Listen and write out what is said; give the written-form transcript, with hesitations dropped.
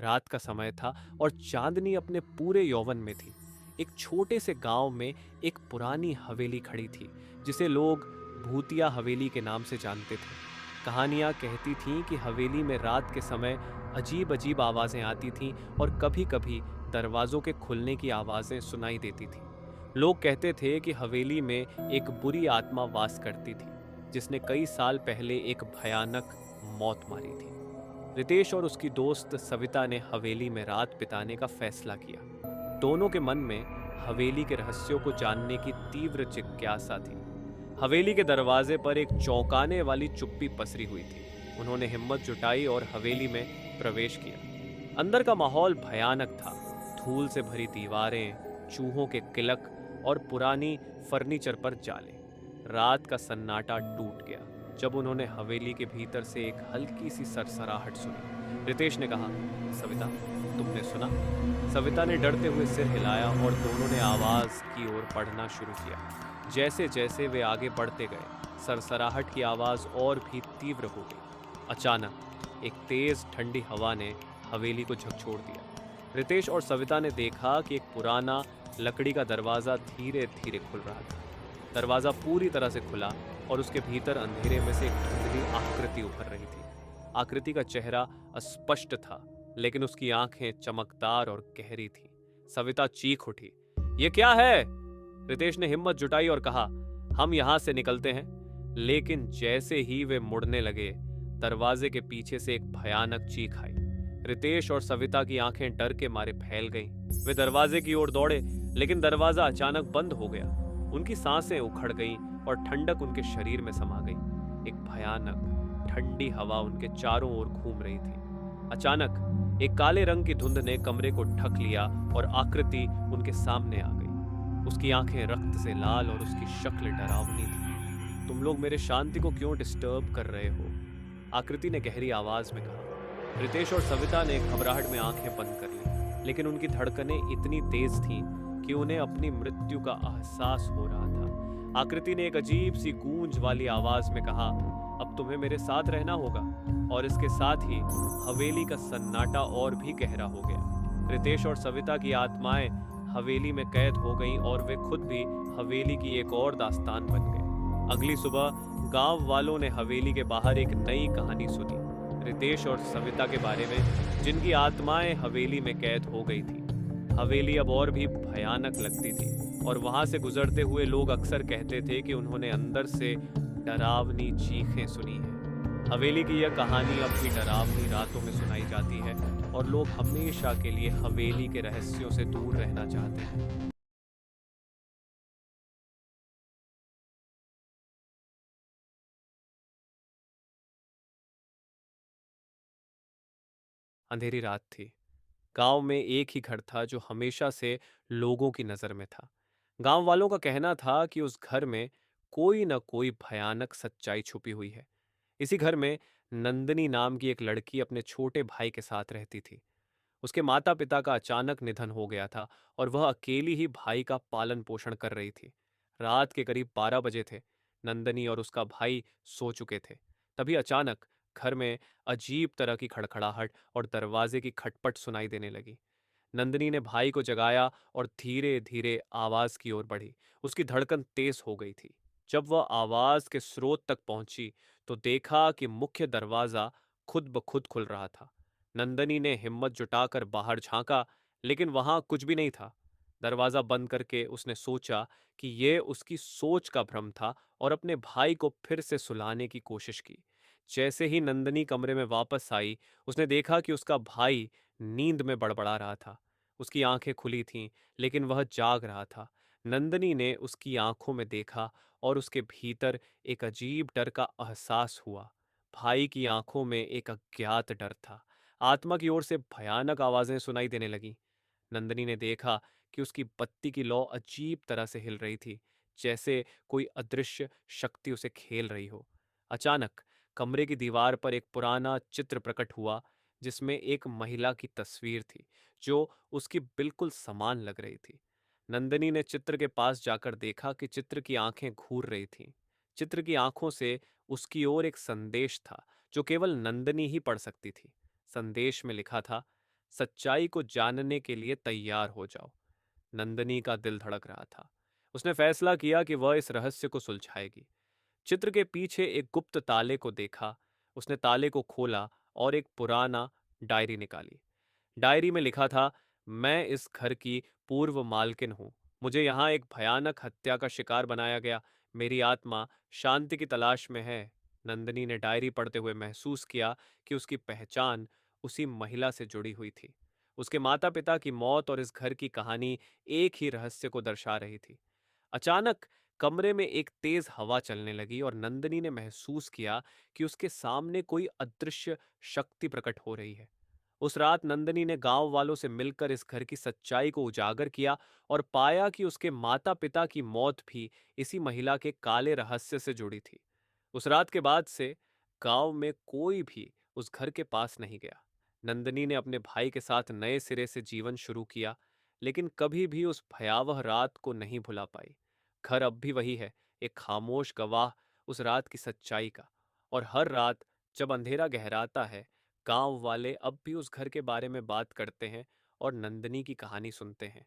रात का समय था और चांदनी अपने पूरे यौवन में थी। एक छोटे से गांव में एक पुरानी हवेली खड़ी थी, जिसे लोग भूतिया हवेली के नाम से जानते थे। कहानियां कहती थीं कि हवेली में रात के समय अजीब अजीब आवाजें आती थीं और कभी-कभी दरवाजों के खुलने की आवाजें सुनाई देती थीं। लोग कहते थे कि हवेली में एक बुरी आत्मा वास करती थी, जिसने कई साल पहले एक भयानक मौत मारी थी। रितेश और उसकी दोस्त सविता ने हवेली में रात बिताने का फैसला किया। दोनों के मन में हवेली के रहस्यों को जानने की तीव्र जिज्ञासा थी। हवेली के दरवाजे पर एक चौंकाने वाली चुप्पी पसरी हुई थी। उन्होंने हिम्मत जुटाई और हवेली में प्रवेश किया। अंदर का माहौल भयानक था। धूल से भरी दीवारें, चूहों के किलक और पुरानी फर्नीचर पर जाले। रात का सन्नाटा टूट गया जब उन्होंने हवेली के भीतर से एक हल्की सी सरसराहट सुनी। रितेश ने कहा, सविता, तुमने सुना? सविता ने डरते हुए सिर हिलाया और दोनों ने आवाज की ओर बढ़ना शुरू किया। जैसे जैसे वे आगे बढ़ते गए, सरसराहट की आवाज और भी तीव्र हो गई। अचानक एक तेज ठंडी हवा ने हवेली को झकझोर दिया। रितेश और सविता ने देखा कि एक पुराना लकड़ी का दरवाजा धीरे धीरे खुल रहा था। दरवाजा पूरी तरह से खुला और उसके भीतर अंधेरे में से एक धुंधली आकृति उभर रही थी। आकृति का चेहरा अस्पष्ट था, लेकिन उसकी आंखें चमकदार और गहरी थीं। सविता चीख उठी, ये क्या है? रितेश ने हिम्मत जुटाई और कहा, हम यहां से निकलते हैं। लेकिन जैसे ही वे मुड़ने लगे, दरवाजे के पीछे से एक भयानक चीख आई। रितेश और सविता की आंखें डर के मारे फैल गईं। वे दरवाजे की ओर दौड़े, लेकिन दरवाजा अचानक बंद हो गया। उनकी सांसें उखड़ गईं और ठंडक उनके शरीर में समा गई। एक भयानक ठंडी हवा उनके चारों ओर घूम रही थी। अचानक एक काले रंग की धुंध ने कमरे को ढक लिया और आकृति उनके सामने आ गई। उसकी आंखें रक्त से लाल और उसकी शक्ल डरावनी थी। तुम लोग मेरे शांति को क्यों डिस्टर्ब कर रहे हो? आकृति ने गहरी आवाज में कहा। रितेश और सविता ने घबराहट में आंखें बंद कर ली, लेकिन उनकी धड़कनें इतनी तेज थीं कि उन्हें अपनी मृत्यु का एहसास हो रहा था। आकृति ने एक अजीब सी गूंज वाली आवाज में कहा, अब तुम्हें मेरे साथ रहना होगा। और इसके साथ ही हवेली का सन्नाटा और भी गहरा हो गया। रितेश और सविता की आत्माएं हवेली में कैद हो गईं और वे खुद भी हवेली की एक और दास्तान बन गए। अगली सुबह गांव वालों ने हवेली के बाहर एक नई कहानी सुनी, रितेश और सविता के बारे में, जिनकी आत्माएं हवेली में कैद हो गई थी। हवेली अब और भी भयानक लगती थी और वहां से गुजरते हुए लोग अक्सर कहते थे कि उन्होंने अंदर से डरावनी चीखें सुनी हैं। हवेली की यह कहानी अब भी डरावनी रातों में सुनाई जाती है और लोग हमेशा के लिए हवेली के रहस्यों से दूर रहना चाहते हैं। अंधेरी रात थी। गांव में एक ही घर था जो हमेशा से लोगों की नजर में था। गांव वालों का कहना था कि उस घर में कोई न कोई भयानक सच्चाई छुपी हुई है। इसी घर में नंदिनी नाम की एक लड़की अपने छोटे भाई के साथ रहती थी। उसके माता पिता का अचानक निधन हो गया था और वह अकेली ही भाई का पालन पोषण कर रही थी। रात के करीब 12 बजे थे। नंदनी और उसका भाई सो चुके थे। तभी अचानक घर में अजीब तरह की खड़खड़ाहट और दरवाजे की खटपट सुनाई देने लगी। नंदनी ने भाई को जगाया और धीरे धीरे आवाज की ओर बढ़ी। उसकी धड़कन तेज हो गई थी। जब वह आवाज के स्रोत तक पहुंची तो देखा कि मुख्य दरवाजा खुद ब खुद खुल रहा था। नंदनी ने हिम्मत जुटाकर बाहर झांका, लेकिन वहां कुछ भी नहीं था। दरवाजा बंद करके उसने सोचा कि यह उसकी सोच का भ्रम था और अपने भाई को फिर से सुलाने की कोशिश की। जैसे ही नंदनी कमरे में वापस आई, उसने देखा कि उसका भाई नींद में बड़बड़ा रहा था। उसकी आंखें खुली थीं, लेकिन वह जाग रहा था। नंदनी ने उसकी आंखों में देखा और उसके भीतर एक अजीब डर का एहसास हुआ। भाई की आंखों में एक अज्ञात डर था। आत्मा की ओर से भयानक आवाजें सुनाई देने लगीं। नंदनी ने देखा कि उसकी बत्ती की लौ अजीब तरह से हिल रही थी, जैसे कोई अदृश्य शक्ति उसे खेल रही हो। अचानक कमरे की दीवार पर एक पुराना चित्र प्रकट हुआ, जिसमें एक महिला की तस्वीर थी जो उसकी बिल्कुल समान लग रही थी। नंदनी ने चित्र के पास जाकर देखा कि चित्र की आंखें घूर रही थीं। चित्र की आंखों से उसकी ओर एक संदेश था जो केवल नंदनी ही पढ़ सकती थी। संदेश में लिखा था, सच्चाई को जानने के लिए तैयार हो जाओ। नंदनी का दिल धड़क रहा था। उसने फैसला किया कि वह इस रहस्य को सुलझाएगी। चित्र के पीछे एक गुप्त ताले को देखा। उसने ताले को खोला और एक पुराना डायरी निकाली। डायरी में लिखा था, मैं इस घर की पूर्व मालकिन हूँ। मुझे यहाँ एक भयानक हत्या का शिकार बनाया गया। मेरी आत्मा शांति की तलाश में है। नंदिनी ने डायरी पढ़ते हुए महसूस किया कि उसकी पहचान उसी महिला से जुड़ी हुई थी। उसके माता पिता की मौत और इस घर की कहानी एक ही रहस्य को दर्शा रही थी। अचानक कमरे में एक तेज हवा चलने लगी और नंदिनी ने महसूस किया कि उसके सामने कोई अदृश्य शक्ति प्रकट हो रही है। उस रात नंदिनी ने गांव वालों से मिलकर इस घर की सच्चाई को उजागर किया और पाया कि उसके माता पिता की मौत भी इसी महिला के काले रहस्य से जुड़ी थी। उस रात के बाद से गांव में कोई भी उस घर के पास नहीं गया। नंदिनी ने अपने भाई के साथ नए सिरे से जीवन शुरू किया, लेकिन कभी भी उस भयावह रात को नहीं भुला पाई। घर अब भी वही है, एक खामोश गवाह उस रात की सच्चाई का। और हर रात जब अंधेरा गहराता है, गांव वाले अब भी उस घर के बारे में बात करते हैं और नंदनी की कहानी सुनते हैं।